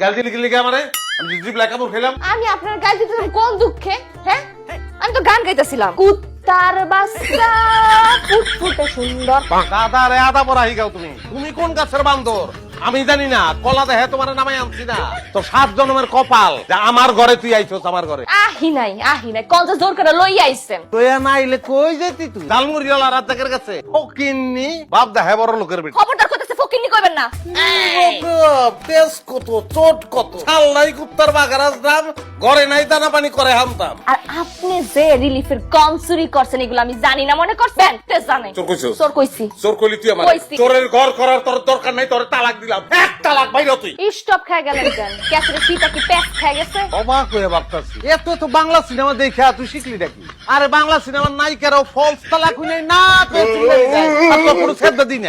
গাল দিলি কি লিখে আমারে? আমি জিপ লেখা মুখ খেলাম। আমি আপনার গাল দিতেছিলাম কোন দুঃখে? হ্যাঁ, আমি তো গান গাইতেছিলাম। কুত্তার বাচ্চা ফুটফুটে সুন্দর। দাদা রে আদা পড়া হিগাও তুমি। তুমি কোন গাছের বান্দর? আমি জানি না, কলা দেহে তোমার নামে আনছি না। তো 7 জন্মের কপাল যে আমার ঘরে তুই আইছস, আমার ঘরে। আহি নাই কোন যে জোর করে লই আইছেন। তুই না আইলে কই যেতি তুই? জালমুড়িওয়ালা রাজ্জাকের কাছে ফকিন্নি বাপ দেহে বড় লোকের বেটি। খবরদার কইতেছে ফকিন্নি কইবেন না। তেজ কত, চোট কত, ছাল নাই কুত্তার বাগারাজ দাম, ঘরে নাই দানা পানি করে হামতাম। আর আপনি যে রিলিফের কম চুরি করছেন এগুলো আমি জানি না মনে করছেন? তে জানেন চোর কইছস? চোর কইছি। চোর কইলি তুই আমার? কইছি। চোরের ঘর করার তোর দরকার নাই, তোর তালাক দিলাম। এক তালাক বাইরে তুই। স্টপ খায় গেলেন কেন? ক্যাসের ফিটা কি প্যাক খায় গেছে? অবাক হয়ে ভাবতাছি, এত তো বাংলা সিনেমা দেখা তুই শিখলি নাকি? আরে বাংলা সিনেমার নায়িকারাও ফলস তালাক হই নাই না, পেছনে যায় আর তোর কোনো ছেদ দিই না।